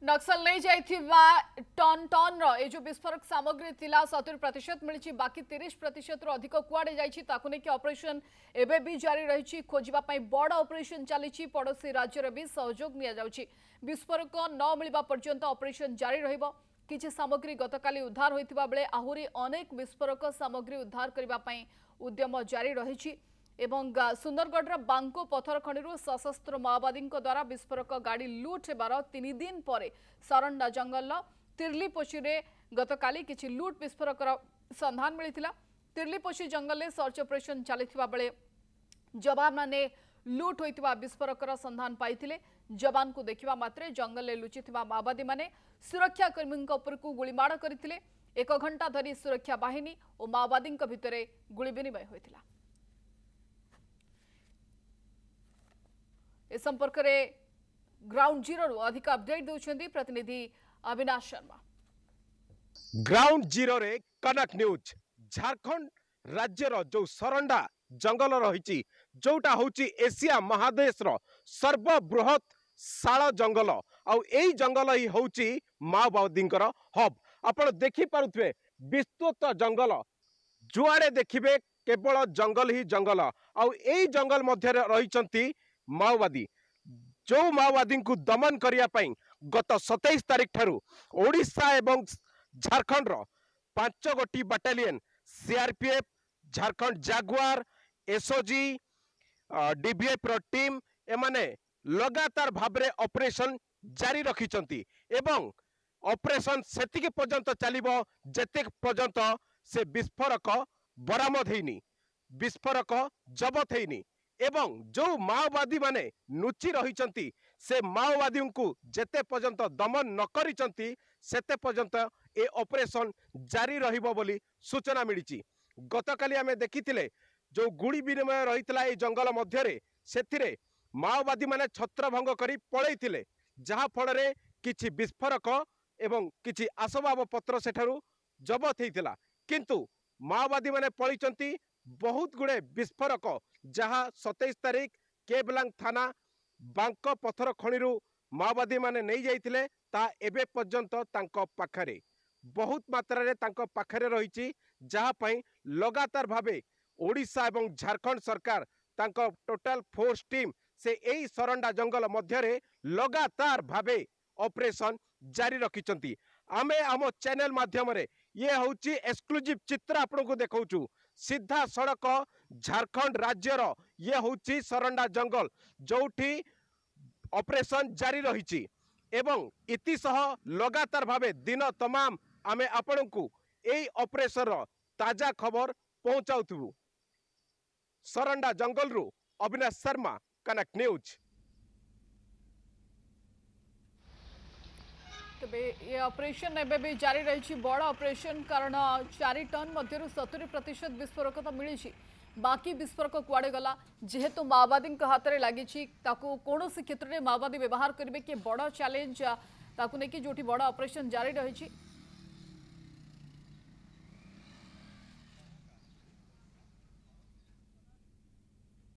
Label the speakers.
Speaker 1: नक्सल नहीं जाइथिबा ton ton रो ए जो विस्फोरक सामग्री थिला 70% मिली बाकी 30% अधिक कुआड़े जाइछि ताकु नेकी ऑपरेशन एबे भी जारी रही खोजिबा पई बड़ ऑपरेशन चली पड़ोसी राज्य रे भी सहयोग निया जाउछि विस्फोरक न मिलबा पर्यंत ऑपरेशन जारी रहिबो किछि सामग्री गतकाली उद्धार होइतिबा बेले आहुरी अनेक विस्फोरक सामग्री उद्धार करबा पई उद्यम जारी रही एवं सुंदरगढ़ बांको पथर खनि सशस्त्र माओवादी द्वारा विस्फोरक गाड़ी लुट हेबार 3 दिन पर सरंडा जंगल तिर्लीपोशी गतकाली किछि लुट विस्फोरक संधान मिलता तिर्लीपोशी जंगल में सर्च ऑपरेशन चलता बेले जवान माने लुट होइतिबा विस्फोरक संधान पाइथिले जवान को देखिबा मात्रे जंगल में लुचिथिबा माओवादी माने सुरक्षाकर्मी उपरकू गुलीमाड़ करथिले 1 घंटा धरी सुरक्षा बाहिनी और माओवादी भितर गुली विनिमय होइतिला। इस संपर्क में ग्राउंड जीरो अधिक अपडेट देउछंती प्रतिनिधि अविनाश शर्मा।
Speaker 2: ग्राउंड जीरो रे कनक न्यूज झारखंड राज्यर जो सरंडा जंगल रही जोटा होची एशिया महादेश रो सर्वबृहत शाल जंगल आई जंगल ही होची माओवादी हब आपण देखि पारुथबे विस्तृत जंगल जुआड़े देखिबे केवल जंगल ही जंगल आई जंगल मध्य रही माओवादी जो माओवादी को दमन करने गत 27 तारिख ठारू ओडिशा एवं झारखंड रो 5 गोटी battalion CRPF Jharkhand Jaguar SOG DBF रो टीम एमाने लगातार भाबरे ऑपरेशन जारी रखिचंती एवं ऑपरेशन सेतिके पर्यंत चलिबो जेते पर्यंत से विस्फोरक बरामद हेनी विस्फोरक जबत हेनी एवं जो माओवादी माने नुची रही से माओवादी को जेते पर्यंत दमन न करिसंती सेते पर्यंत ए ऑपरेशन जारी रहिबो बोली सूचना मिली। गतकाली आमे देखिथिले जो गुड़ी विनिमय रही जंगल मध्य से माओवादी माने छत्रभंग करी पळैथिले जहा फल रे किछि विस्फोरक एवं किछि आसबाब पत्र सेठारु जबत हेतिला किंतु माओवादी माने पळैचंती बहुत गुड़े विस्फोरक जहाँ 27 तारिख केबलांग थाना बांक पथर खनि माओवादी माने नहीं जाइथिले ता एबे पर्यंत तांको पाखरे बहुत मात्रा रे तांको पाखरे रही जहाँ पई लगातार भावे ओडिशा एवं झारखंड सरकार तांको टोटल फोर्स टीम से एई सरंडा जंगल मध्य लगातार भावे ऑपरेशन जारी रखिचंती। आमे आम चैनल माध्यम रे ये होची एक्सक्लूसिव चित्र आपन को देखाउचु सीधा सड़क झारखंड राज्यर ये होची सरंडा जंगल जोठी ऑपरेशन जारी रही एवं इतिसह लगातार भावे दिन तमाम आमे आपण को एई ऑपरेशन ताजा खबर पहुंचाउथबु। सरंडा जंगल रु अविनाश शर्मा कनक न्यूज।
Speaker 1: तबे ये ऑपरेशन एबे भी जारी रही बड़ ऑपरेशन कारण 4 टन मध्य 70% विस्फोरक तो मिली बाकी विस्फोरक कुआड़े गला जेहेतु माओवादी हाथ में लगी कौन क्षेत्र में माओवादी व्यवहार करेंगे कि बड़ चैलेंज ताकू नहीं कि जो बड़ ऑपरेशन जारी रही